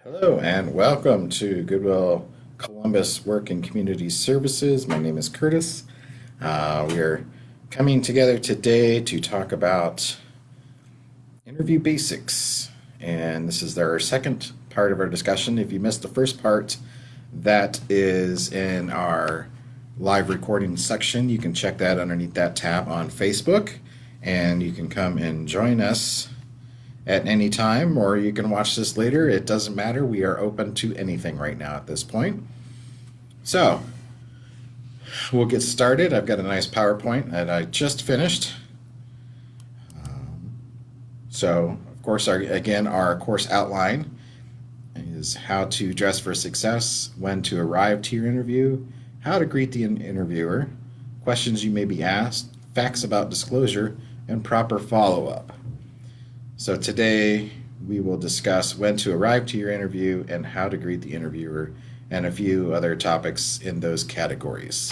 Hello and welcome to Goodwill Columbus Work and Community Services. My name is Curtis. We are coming together today to talk about interview basics. And this is our second part of our discussion. If you missed the first part, that is in our live recording section. You can check that underneath that tab on Facebook, and you can come and join us at any time, or you can watch this later. It doesn't matter. We are open to anything right now at this point. So we'll get started. I've got a nice PowerPoint that I just finished. So, of course, our course outline is how to dress for success, when to arrive to your interview, how to greet the interviewer, questions you may be asked, facts about disclosure, and proper follow-up. So today we will discuss when to arrive to your interview and how to greet the interviewer and a few other topics in those categories.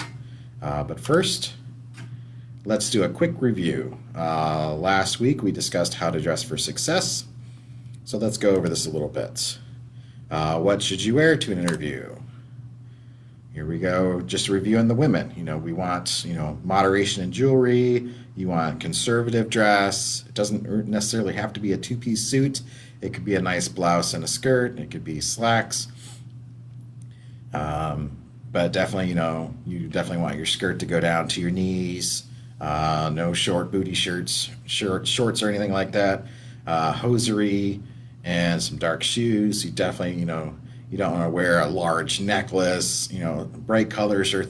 But first, let's do a quick review. Last week we discussed how to dress for success. So let's go over this a little bit. What should you wear to an interview? Here we go, just reviewing the women. We want, moderation in jewelry. You want conservative dress. It doesn't necessarily have to be a two-piece suit. It could be a nice blouse and a skirt. It could be slacks. But definitely, you definitely want your skirt to go down to your knees. No short booty shorts or anything like that. Hosiery and some dark shoes. You definitely, you don't want to wear a large necklace, bright colors or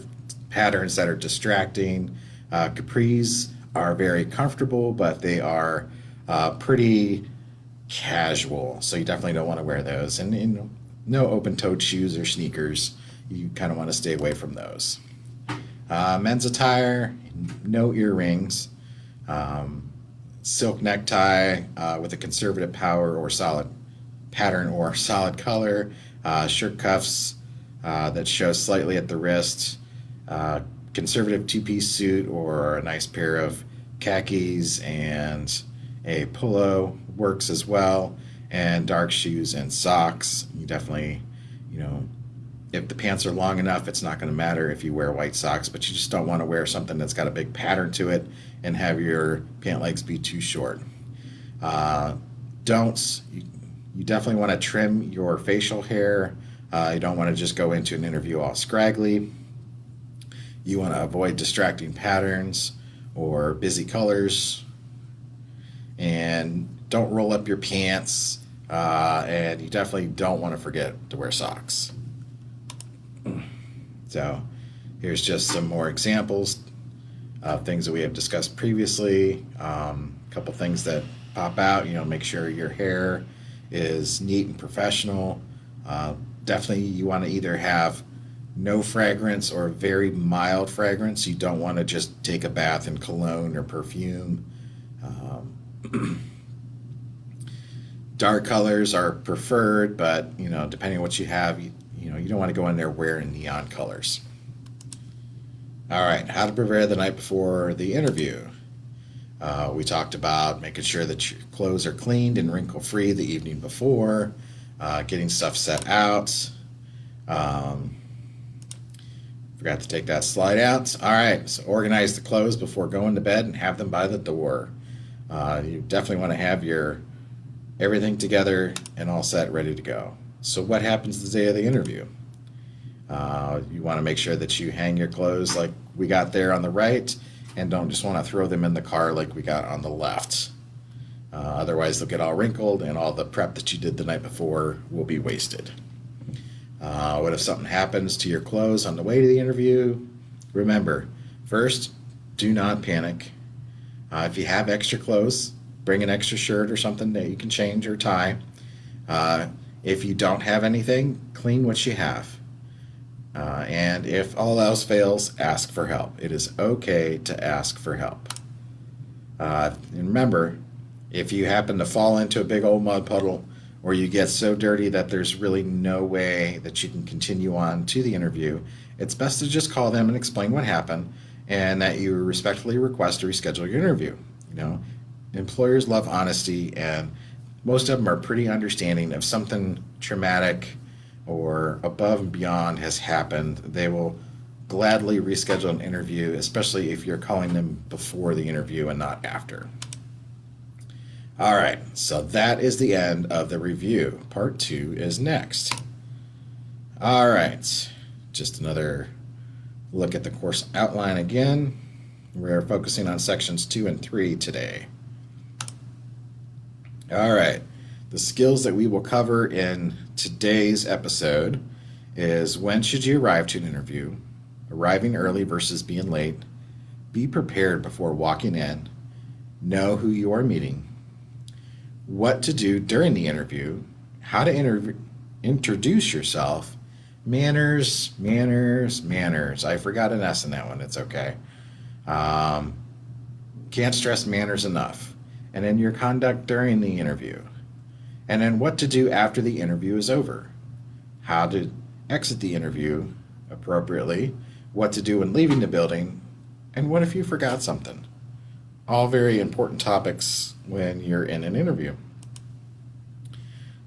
patterns that are distracting. Capris are very comfortable, but they are pretty casual, so you definitely don't want to wear those. And no open-toed shoes or sneakers. You kind of want to stay away from those. Men's attire, no earrings. Silk necktie with a conservative power or solid pattern or solid color. Shirt cuffs that show slightly at the wrist, conservative two-piece suit or a nice pair of khakis and a polo works as well, and dark shoes and socks. You definitely, if the pants are long enough, it's not going to matter if you wear white socks, but you just don't want to wear something that's got a big pattern to it and have your pant legs be too short. You definitely want to trim your facial hair. You don't want to just go into an interview all scraggly. You want to avoid distracting patterns or busy colors. And don't roll up your pants. And you definitely don't want to forget to wear socks. So here's just some more examples of things that we have discussed previously. A couple things that pop out. Make sure your hair is neat and professional. Definitely you want to either have no fragrance or very mild fragrance. You don't want to just take a bath in cologne or perfume. Dark colors are preferred, but depending on what you have, you don't want to go in there wearing neon colors. All right, how to prepare the night before the interview. We talked about making sure that your clothes are cleaned and wrinkle-free the evening before, getting stuff set out. Forgot to take that slide out. All right, so organize the clothes before going to bed and have them by the door. You definitely want to have your everything together and all set, ready to go. So what happens the day of the interview? You want to make sure that you hang your clothes like we got there on the right, and don't just want to throw them in the car like we got on the left. Otherwise, they'll get all wrinkled, and all the prep that you did the night before will be wasted. What if something happens to your clothes on the way to the interview? Remember, first, do not panic. If you have extra clothes, bring an extra shirt or something that you can change or tie. If you don't have anything, clean what you have. And if all else fails, ask for help. It is okay to ask for help. And remember, if you happen to fall into a big old mud puddle or you get so dirty that there's really no way that you can continue on to the interview, it's best to just call them and explain what happened and that you respectfully request to reschedule your interview. Employers love honesty, and most of them are pretty understanding. If something traumatic or above and beyond has happened, they will gladly reschedule an interview, especially if you're calling them before the interview and not after. All right, so that is the end of the review. Part 2 is next. All right, just another look at the course outline again. We're focusing on sections 2 and 3 today. All right, the skills that we will cover in today's episode is: when should you arrive to an interview, arriving early versus being late, be prepared before walking in, know who you are meeting, what to do during the interview, how to introduce yourself, manners. I forgot an S in that one. It's okay. Can't stress manners enough. And then your conduct during the interview. And then what to do after the interview is over. How to exit the interview appropriately, what to do when leaving the building, and what if you forgot something. All very important topics when you're in an interview.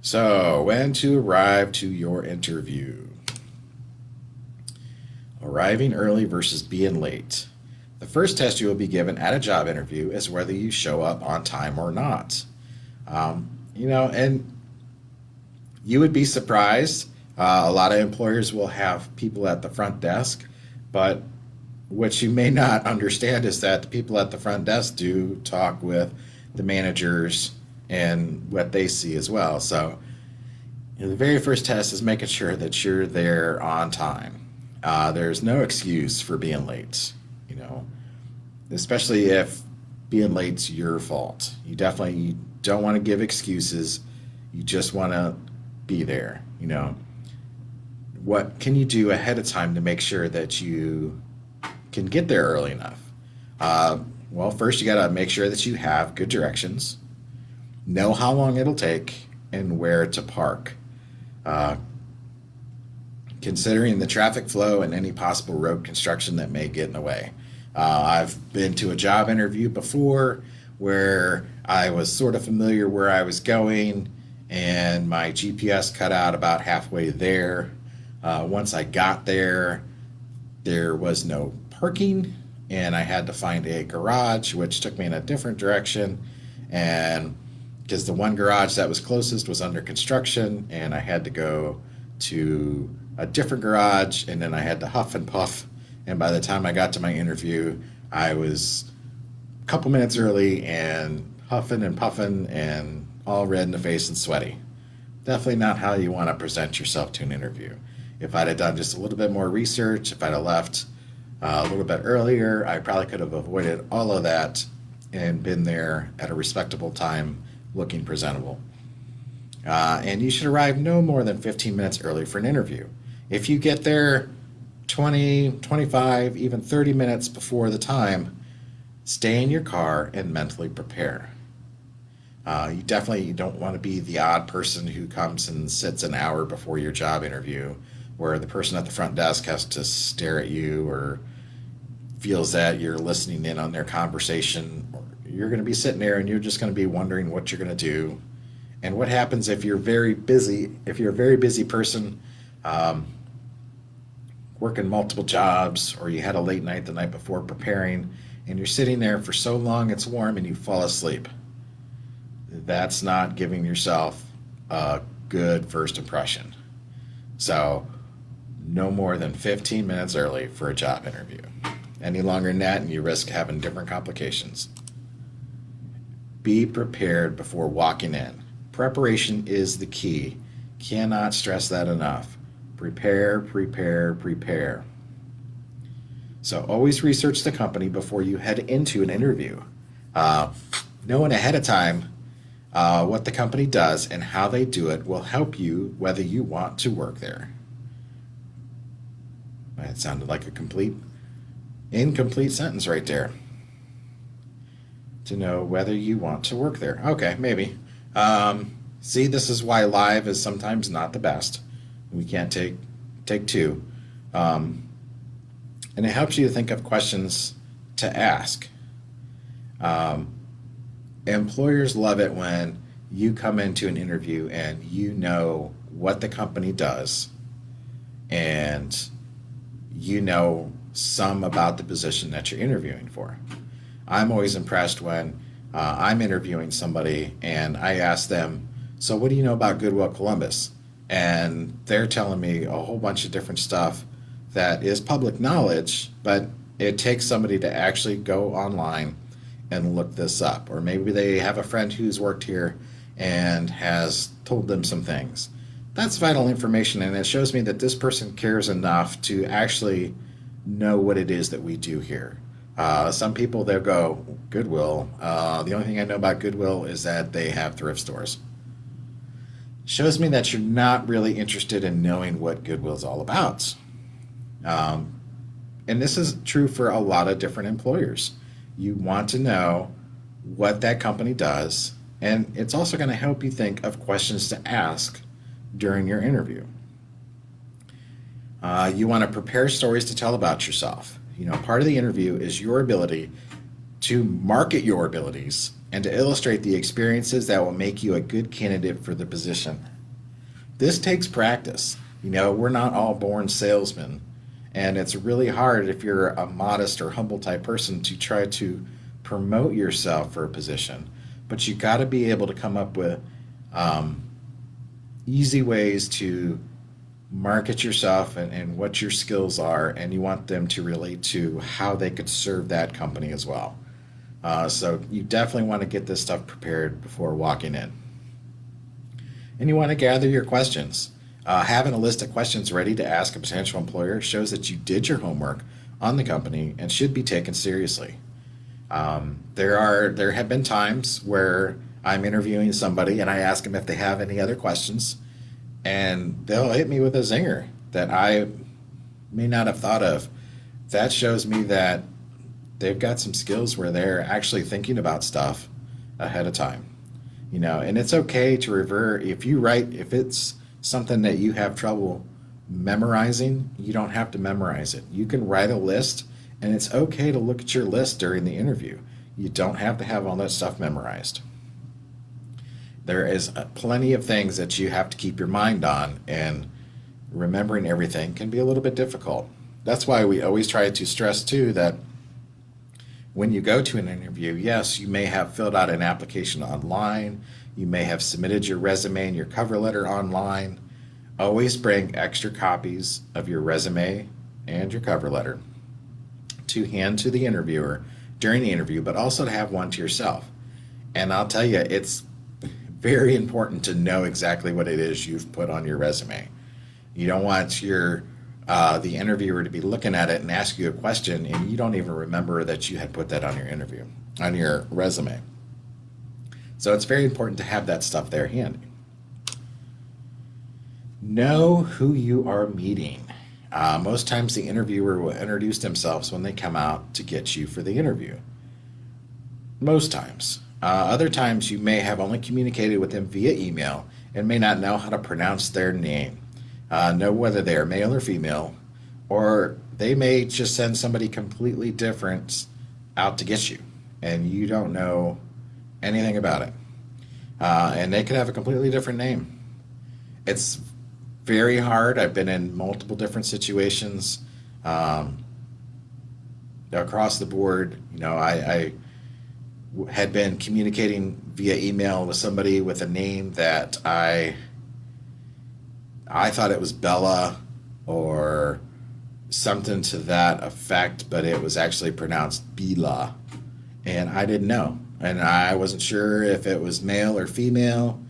So, when to arrive to your interview. Arriving early versus being late. The first test you will be given at a job interview is whether you show up on time or not. And you would be surprised. A lot of employers will have people at the front desk, but what you may not understand is that the people at the front desk do talk with the managers and what they see as well. So the very first test is making sure that you're there on time. There's no excuse for being late, especially if being late's your fault. You definitely don't want to give excuses. You just want to be there, What can you do ahead of time to make sure that you can get there early enough? Well, first you got to make sure that you have good directions, know how long it'll take, and where to park. Considering the traffic flow and any possible road construction that may get in the way. I've been to a job interview before where I was sort of familiar where I was going, and my GPS cut out about halfway there. Once I got there, there was no parking, and I had to find a garage, which took me in a different direction. And because the one garage that was closest was under construction, and I had to go to a different garage, and then I had to huff and puff. And by the time I got to my interview, I was a couple minutes early and huffing and puffing and all red in the face and sweaty. Definitely not how you want to present yourself to an interview. If I'd have done just a little bit more research, if I'd have left a little bit earlier, I probably could have avoided all of that and been there at a respectable time looking presentable. And you should arrive no more than 15 minutes early for an interview. If you get there 20, 25, even 30 minutes before the time, stay in your car and mentally prepare. You definitely don't want to be the odd person who comes and sits an hour before your job interview, where the person at the front desk has to stare at you or feels that you're listening in on their conversation. Or you're going to be sitting there and you're just going to be wondering what you're going to do. And what happens if you're very busy, if you're a very busy person, working multiple jobs, or you had a late night the night before preparing, and you're sitting there for so long it's warm and you fall asleep. That's not giving yourself a good first impression. So no more than 15 minutes early for a job interview. Any longer than that and you risk having different complications. Be prepared before walking in. Preparation is the key. Cannot stress that enough. Prepare, prepare, prepare. So always research the company before you head into an interview. Knowing ahead of time what the company does and how they do it will help you whether you want to work there. That sounded like a incomplete sentence right there. To know whether you want to work there. Okay, maybe. See, this is why live is sometimes not the best. We can't take two. And it helps you to think of questions to ask. Employers love it when you come into an interview and you know what the company does and you know some about the position that you're interviewing for. I'm always impressed when I'm interviewing somebody and I ask them, so what do you know about Goodwill Columbus? And they're telling me a whole bunch of different stuff that is public knowledge, but it takes somebody to actually go online and look this up. Or maybe they have a friend who's worked here and has told them some things. That's vital information, and it shows me that this person cares enough to actually know what it is that we do here. Some people, they'll go, Goodwill. The only thing I know about Goodwill is that they have thrift stores. Shows me that you're not really interested in knowing what Goodwill is all about. And this is true for a lot of different employers. You want to know what that company does, and it's also going to help you think of questions to ask during your interview. You want to prepare stories to tell about yourself. Part of the interview is your ability to market your abilities and to illustrate the experiences that will make you a good candidate for the position. This takes practice. We're not all born salesmen, and it's really hard if you're a modest or humble type person to try to promote yourself for a position. But you got to be able to come up with easy ways to market yourself and what your skills are, and you want them to relate to how they could serve that company as well. So you definitely want to get this stuff prepared before walking in. And you want to gather your questions. Having a list of questions ready to ask a potential employer shows that you did your homework on the company and should be taken seriously. There have been times where I'm interviewing somebody and I ask them if they have any other questions, and they'll hit me with a zinger that I may not have thought of. That shows me that they've got some skills where they're actually thinking about stuff ahead of time. And it's okay to revert. If it's something that you have trouble memorizing, you don't have to memorize it. You can write a list, and it's okay to look at your list during the interview. You don't have to have all that stuff memorized. There is plenty of things that you have to keep your mind on, and remembering everything can be a little bit difficult. That's why we always try to stress, too, that when you go to an interview, yes, you may have filled out an application online, you may have submitted your resume and your cover letter online. Always bring extra copies of your resume and your cover letter to hand to the interviewer during the interview, but also to have one to yourself. And I'll tell you, it's very important to know exactly what it is you've put on your resume. You don't want the interviewer to be looking at it and ask you a question and you don't even remember that you had put that on your resume. So it's very important to have that stuff there handy. Know who you are meeting. Most times the interviewer will introduce themselves when they come out to get you for the interview. Most times. Other times you may have only communicated with them via email and may not know how to pronounce their name. Know whether they are male or female, or they may just send somebody completely different out to get you, and you don't know anything about it. And they could have a completely different name. It's very hard. I've been in multiple different situations across the board. I had been communicating via email with somebody with a name that I thought it was Bella or something to that effect, but it was actually pronounced Bila, and I didn't know. And I wasn't sure if it was male or female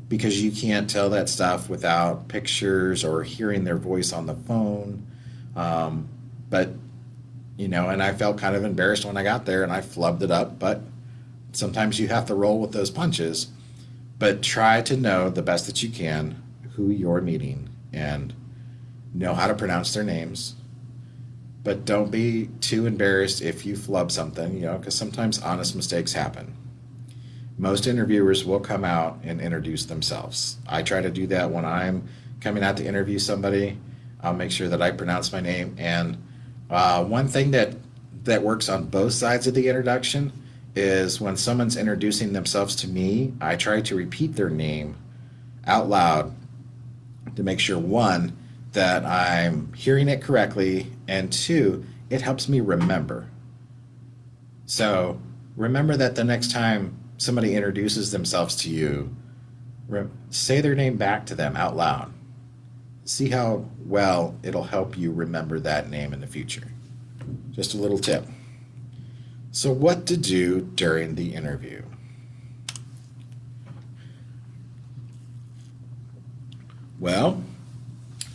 because you can't tell that stuff without pictures or hearing their voice on the phone. But, and I felt kind of embarrassed when I got there and I flubbed it up, but sometimes you have to roll with those punches. But try to know the best that you can who you're meeting and know how to pronounce their names. But don't be too embarrassed if you flub something, because sometimes honest mistakes happen. Most interviewers will come out and introduce themselves. I try to do that when I'm coming out to interview somebody. I'll make sure that I pronounce my name. And one thing that works on both sides of the introduction is when someone's introducing themselves to me, I try to repeat their name out loud to make sure, one, that I'm hearing it correctly, and two, it helps me remember. So remember that the next time somebody introduces themselves to you, say their name back to them out loud. See how well it'll help you remember that name in the future. Just a little tip. So, what to do during the interview? Well,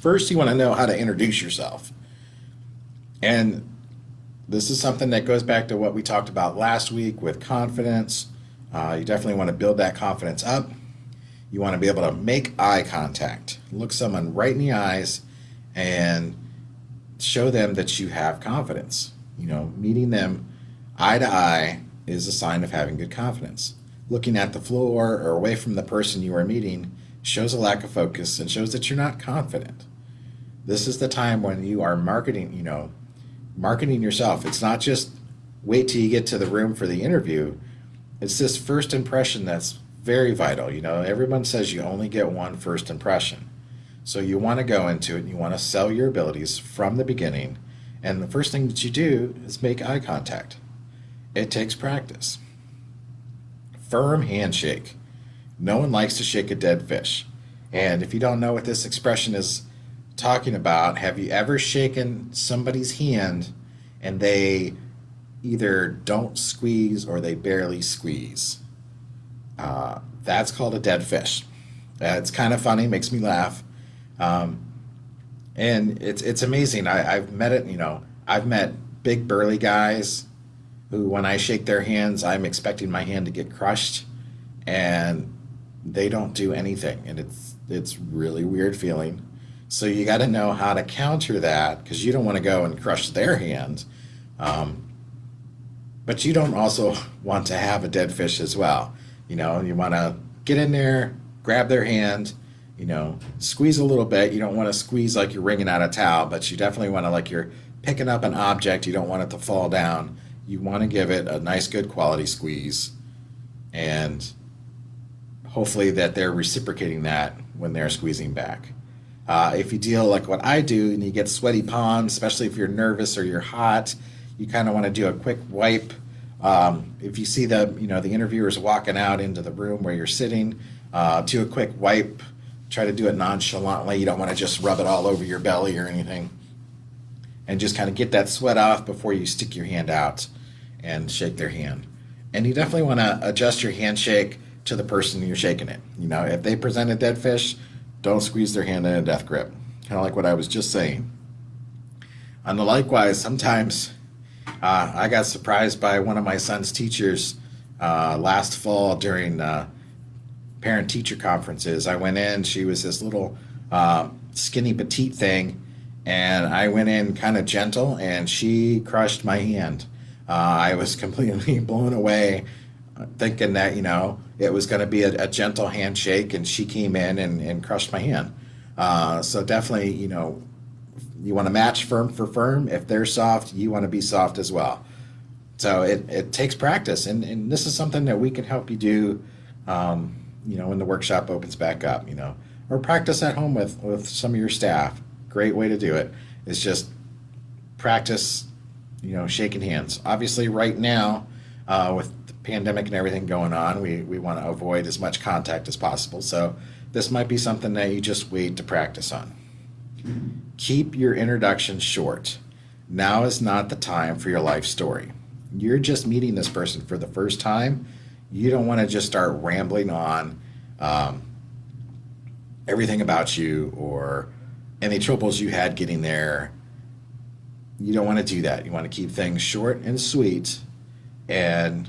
first you want to know how to introduce yourself. And this is something that goes back to what we talked about last week with confidence. You definitely want to build that confidence up. You want to be able to make eye contact, look someone right in the eyes, and show them that you have confidence. Meeting them eye to eye is a sign of having good confidence. Looking at the floor or away from the person you are meeting shows a lack of focus and shows that you're not confident. This is the time when you are marketing yourself. It's not just wait till you get to the room for the interview. It's this first impression that's very vital. Everyone says you only get one first impression. So you want to go into it and you want to sell your abilities from the beginning. And the first thing that you do is make eye contact. It takes practice. Firm handshake. No one likes to shake a dead fish. And if you don't know what this expression is talking about, have you ever shaken somebody's hand and they either don't squeeze or they barely squeeze? That's called a dead fish. It's kind of funny, makes me laugh. And it's amazing. I've met it, I've met big burly guys who, when I shake their hands, I'm expecting my hand to get crushed, and they don't do anything, and it's really weird feeling. So you got to know how to counter that, because you don't want to go and crush their hand, but you don't also want to have a dead fish as well. You want to get in there, grab their hand, squeeze a little bit. You don't want to squeeze like you're wringing out a towel, but you definitely want to, like you're picking up an object. You don't want it to fall down. You want to give it a nice, good quality squeeze, and hopefully that they're reciprocating that when they're squeezing back. If you deal like what I do and you get sweaty palms, especially if you're nervous or you're hot, you kind of want to do a quick wipe. If you see the interviewers walking out into the room where you're sitting, do a quick wipe. Try to do it nonchalantly. You don't want to just rub it all over your belly or anything. And just kind of get that sweat off before you stick your hand out and shake their hand. And you definitely want to adjust your handshake to the person you're shaking it. If they present a dead fish, don't squeeze their hand in a death grip. Kind of like what I was just saying. And likewise, sometimes I got surprised by one of my son's teachers last fall during parent-teacher conferences. I went in, she was this little skinny petite thing, and I went in kind of gentle, and she crushed my hand. I was completely blown away, thinking that, it was going to be a gentle handshake, and she came in and crushed my hand. So definitely, you want to match firm for firm. If they're soft, you want to be soft as well. So it takes practice, and this is something that we can help you do, when the workshop opens back up, or practice at home with some of your staff. Great way to do it is just practice, shaking hands. Obviously, right now, with the pandemic and everything going on, we want to avoid as much contact as possible. So this might be something that you just wait to practice on. Keep your introduction short. Now is not the time for your life story. You're just meeting this person for the first time. You don't want to just start rambling on everything about you or any troubles you had getting there. You don't want to do that. You want to keep things short and sweet, and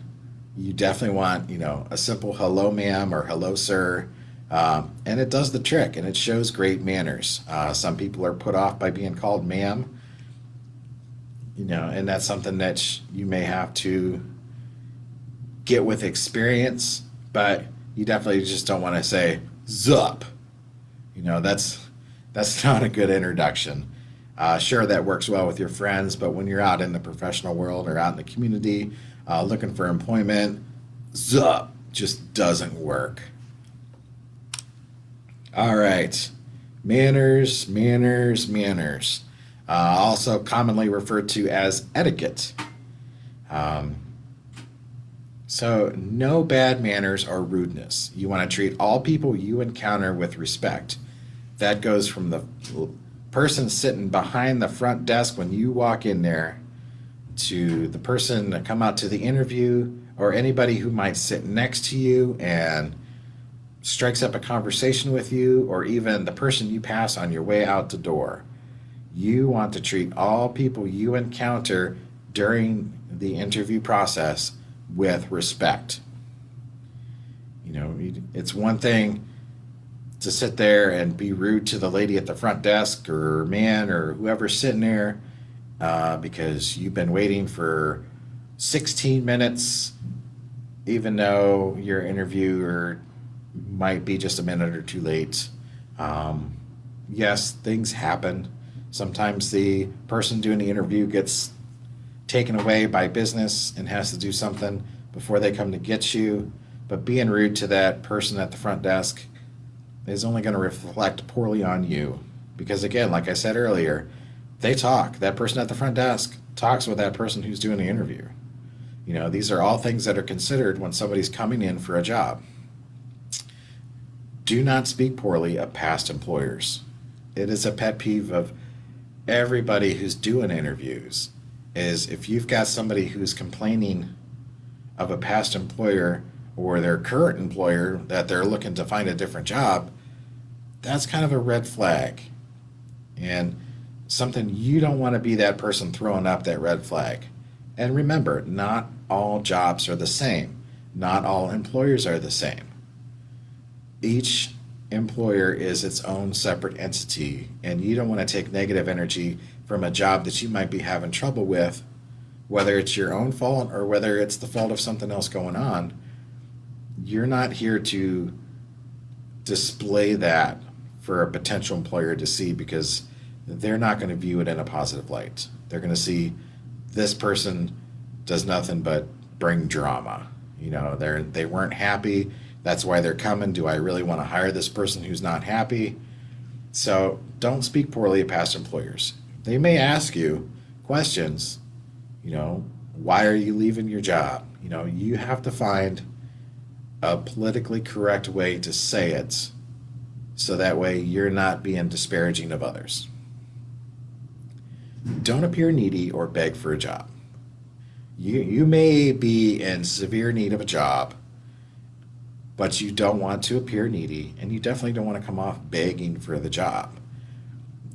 you definitely want, a simple hello, ma'am, or hello, sir. And it does the trick, and it shows great manners. Some people are put off by being called ma'am, and that's something that you may have to get with experience, but you definitely just don't want to say zup. That's not a good introduction. Sure, that works well with your friends, but when you're out in the professional world or out in the community, looking for employment, zup, just doesn't work. All right. Manners, manners, manners. Also commonly referred to as etiquette. Um, so, no bad manners or rudeness. You want to treat all people you encounter with respect. That goes from the person sitting behind the front desk when you walk in there to the person that come out to the interview or anybody who might sit next to you and strikes up a conversation with you, or even the person you pass on your way out the door. You want to treat all people you encounter during the interview process with respect. You know, it's one thing to sit there and be rude to the lady at the front desk or man or whoever's sitting there because you've been waiting for 16 minutes, even though your interviewer might be just a minute or two late. Yes, things happen. Sometimes the person doing the interview gets taken away by business and has to do something before they come to get you. But being rude to that person at the front desk is only going to reflect poorly on you. Because again, like I said earlier, they talk. That person at the front desk talks with that person who's doing the interview. You know, these are all things that are considered when somebody's coming in for a job. Do not speak poorly of past employers. It is a pet peeve of everybody who's doing interviews is if you've got somebody who's complaining of a past employer or their current employer that they're looking to find a different job, that's kind of a red flag. And something you don't want to be that person throwing up that red flag. And remember, not all jobs are the same. Not all employers are the same. Each employer is its own separate entity, and you don't want to take negative energy from a job that you might be having trouble with, whether it's your own fault or whether it's the fault of something else going on. You're not here to display that for a potential employer to see because they're not going to view it in a positive light. They're going to see this person does nothing but bring drama. You know, they weren't happy. That's why they're coming. Do I really want to hire this person who's not happy? So don't speak poorly of past employers. They may ask you questions, you know, why are you leaving your job? You know, you have to find a politically correct way to say it so that way you're not being disparaging of others. Don't appear needy or beg for a job. You may be in severe need of a job, but you don't want to appear needy, and you definitely don't want to come off begging for the job.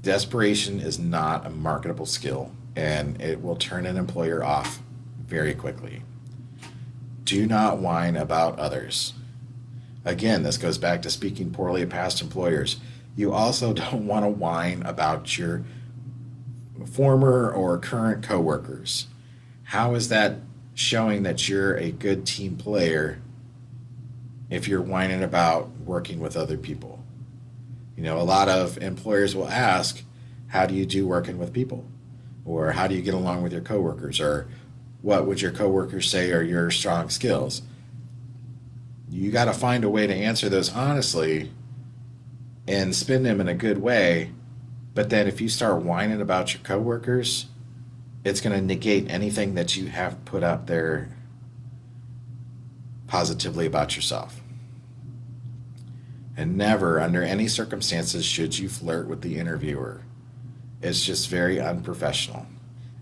Desperation is not a marketable skill, and it will turn an employer off very quickly. Do not whine about others. Again, this goes back to speaking poorly of past employers. You also don't want to whine about your former or current coworkers. How is that showing that you're a good team player if you're whining about working with other people? You know, a lot of employers will ask, how do you do working with people? Or how do you get along with your coworkers? Or what would your coworkers say are your strong skills? You got to find a way to answer those honestly and spin them in a good way. But then if you start whining about your coworkers, it's going to negate anything that you have put up there positively about yourself. And never, under any circumstances, should you flirt with the interviewer. It's just very unprofessional.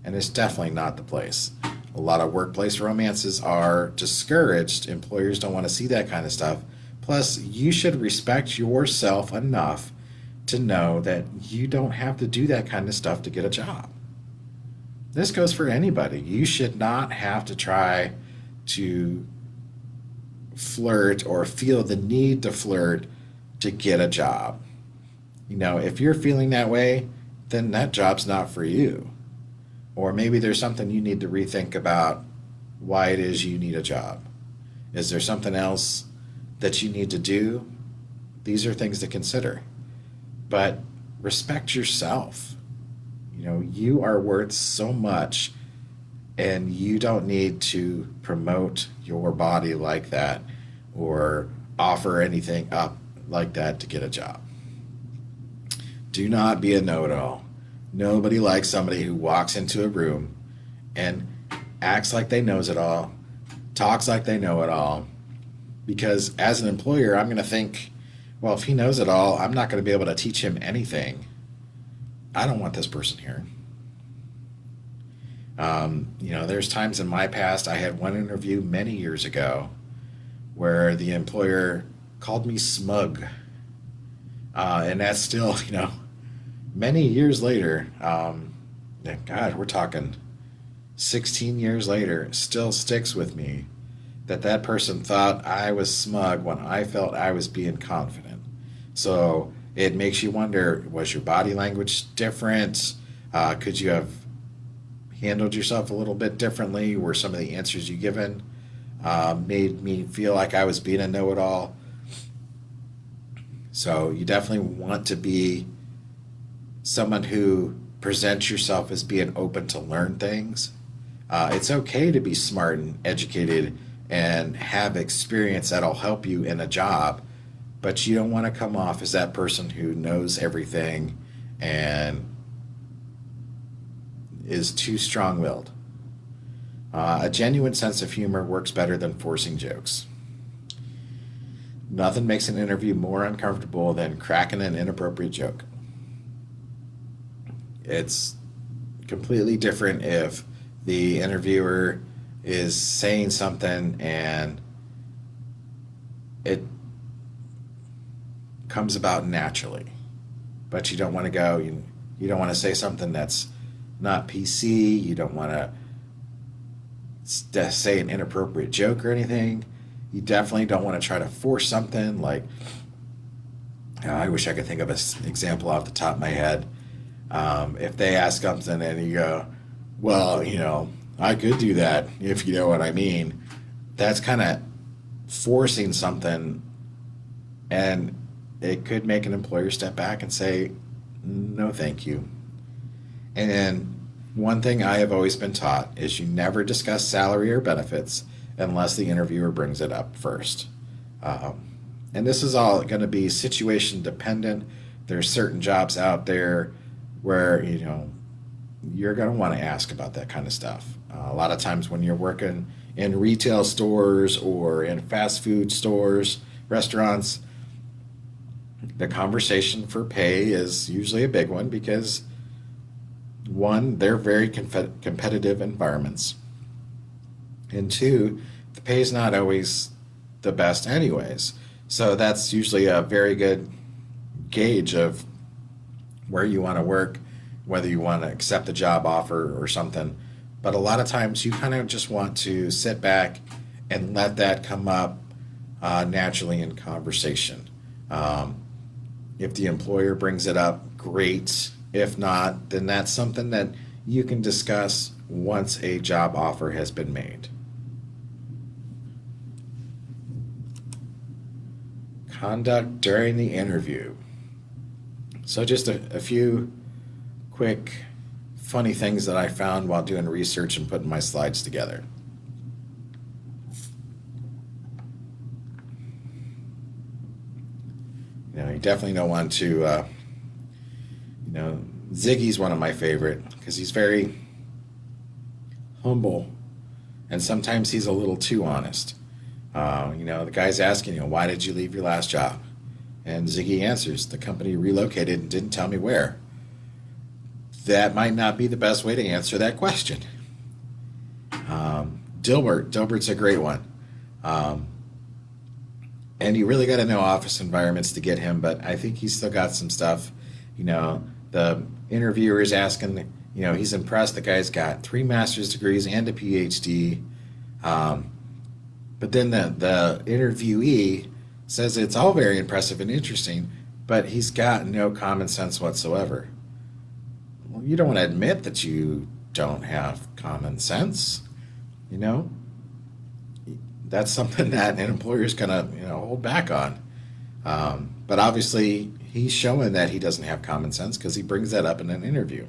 And it's definitely not the place. A lot of workplace romances are discouraged. Employers don't want to see that kind of stuff. Plus, you should respect yourself enough to know that you don't have to do that kind of stuff to get a job. This goes for anybody. You should not have to try to flirt or feel the need to flirt to get a job. You know, if you're feeling that way, then that job's not for you. Or maybe there's something you need to rethink about why it is you need a job. Is there something else that you need to do? These are things to consider. But respect yourself. You know, you are worth so much And you don't need to promote your body like that or offer anything up like that to get a job. Do not be a know it all. Nobody likes somebody who walks into a room and acts like they knows it all, talks like they know it all, because as an employer, I'm going to think, well, if he knows it all, I'm not going to be able to teach him anything. I don't want this person here. There's times in my past, I had one interview many years ago where the employer called me smug. And that's still, many years later, God, we're talking 16 years later, still sticks with me that person thought I was smug when I felt I was being confident. So it makes you wonder, was your body language different? Could you have handled yourself a little bit differently? Were some of the answers you given made me feel like I was being a know-it-all? So you definitely want to be someone who presents yourself as being open to learn things. It's okay to be smart and educated and have experience that'll help you in a job, but you don't want to come off as that person who knows everything and is too strong-willed. A genuine sense of humor works better than forcing jokes. Nothing makes an interview more uncomfortable than cracking an inappropriate joke. It's completely different if the interviewer is saying something and it comes about naturally, but you don't want to go, you don't want to say something that's not PC, you don't want to say an inappropriate joke or anything. You definitely don't want to try to force something like, I wish I could think of an example off the top of my head. If they ask something and you go, well, I could do that if you know what I mean. That's kind of forcing something, and it could make an employer step back and say, no, thank you. And then one thing I have always been taught is you never discuss salary or benefits unless the interviewer brings it up first. And this is all going to be situation dependent. There's certain jobs out there where, you're going to want to ask about that kind of stuff. A lot of times when you're working in retail stores or in fast food stores, restaurants, the conversation for pay is usually a big one because, one, they're very competitive environments. And two, the pay is not always the best anyways. So that's usually a very good gauge of where you want to work, whether you want to accept a job offer or something. But a lot of times you kind of just want to sit back and let that come up naturally in conversation. If the employer brings it up, great. If not, then that's something that you can discuss once a job offer has been made. Conduct during the interview. So just a few quick funny things that I found while doing research and putting my slides together. You definitely don't want to, Ziggy's one of my favorite because he's very humble and sometimes he's a little too honest. The guy's asking, why did you leave your last job? And Ziggy answers, the company relocated and didn't tell me where. That might not be the best way to answer that question. Dilbert's a great one. And you really got to know office environments to get him, but I think he's still got some stuff. The interviewer is asking, he's impressed. The guy's got 3 master's degrees and a PhD. But then the interviewee says it's all very impressive and interesting, but he's got no common sense whatsoever. Well, you don't want to admit that you don't have common sense. That's something that an employer is going to hold back on. But obviously, he's showing that he doesn't have common sense because he brings that up in an interview.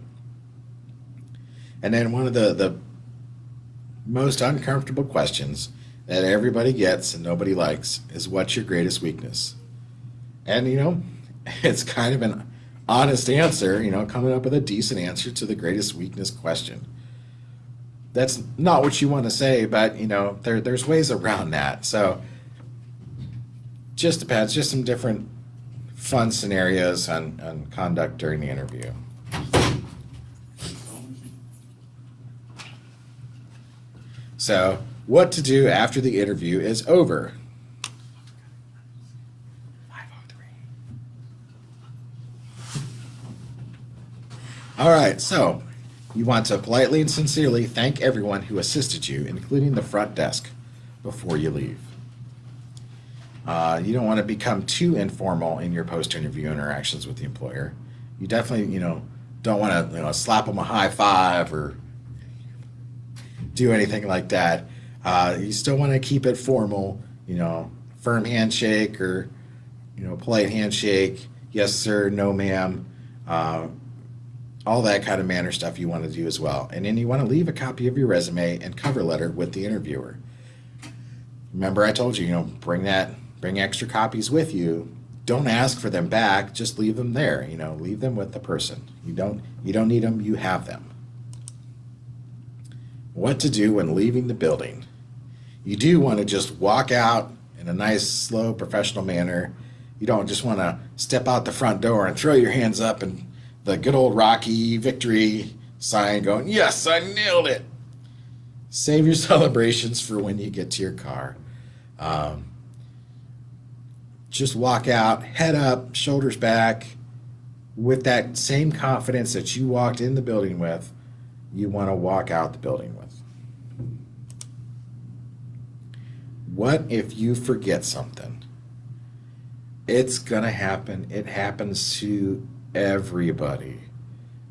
And then one of the most uncomfortable questions that everybody gets and nobody likes is, what's your greatest weakness? And, it's kind of an honest answer, coming up with a decent answer to the greatest weakness question. That's not what you want to say, but, there's ways around that. So just depends, just some different fun scenarios on conduct during the interview. So, what to do after the interview is over. 5:03. All right, so you want to politely and sincerely thank everyone who assisted you, including the front desk, before you leave. You don't want to become too informal in your post-interview interactions with the employer. You definitely, don't want to, slap them a high five or do anything like that. You still want to keep it formal, firm handshake or, polite handshake, yes sir, no ma'am, all that kind of manner stuff you want to do as well. And then you want to leave a copy of your resume and cover letter with the interviewer. Remember I told you, bring extra copies with you. Don't ask for them back, just leave them there, leave them with the person. You don't need them, you have them. What to do when leaving the building. You do want to just walk out in a nice, slow, professional manner. You don't just want to step out the front door and throw your hands up and the good old Rocky victory sign going, yes, I nailed it. Save your celebrations for when you get to your car. Just walk out, head up, shoulders back, with that same confidence that you walked in the building with, you want to walk out the building with. What if you forget something? It's going to happen. It happens to everybody.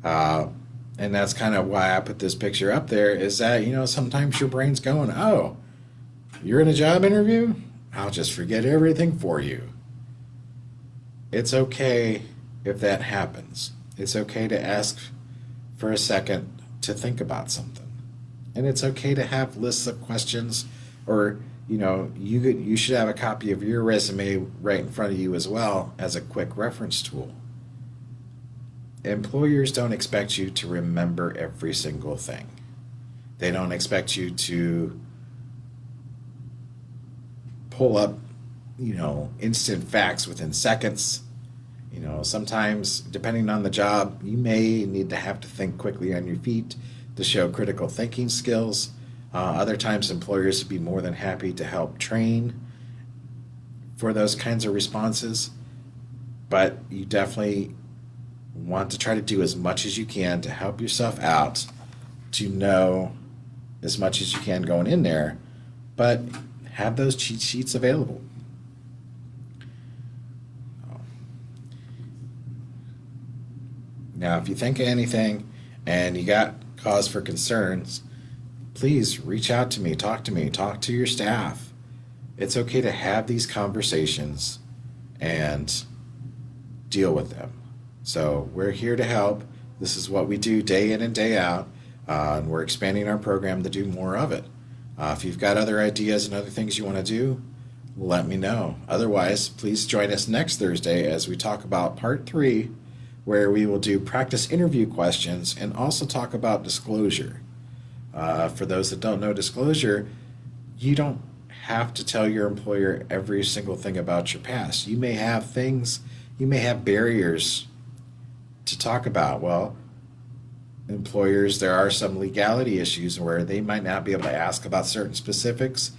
And that's kind of why I put this picture up there, is that, sometimes your brain's going, oh, you're in a job interview? I'll just forget everything for you. It's okay if that happens. It's okay to ask for a second to think about something. And it's okay to have lists of questions, or, you should have a copy of your resume right in front of you as well as a quick reference tool. Employers don't expect you to remember every single thing. They don't expect you to pull up, instant facts within seconds. Sometimes, depending on the job, you may need to have to think quickly on your feet to show critical thinking skills. Other times, employers would be more than happy to help train for those kinds of responses. But you definitely want to try to do as much as you can to help yourself out, to know as much as you can going in there, but have those cheat sheets available. Now, if you think of anything and you got cause for concerns, please reach out to me, talk to your staff. It's okay to have these conversations and deal with them. So we're here to help. This is what we do day in and day out, and we're expanding our program to do more of it. If you've got other ideas and other things you want to do, let me know. Otherwise, please join us next Thursday as we talk about part 3, where we will do practice interview questions and also talk about disclosure. For those that don't know disclosure, you don't have to tell your employer every single thing about your past. You may have barriers to talk about. Well, employers, there are some legality issues where they might not be able to ask about certain specifics,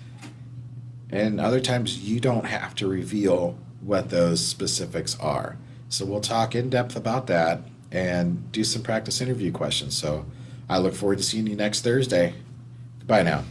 and other times you don't have to reveal what those specifics are. So we'll talk in depth about that and do some practice interview questions. So I look forward to seeing you next Thursday. Goodbye now.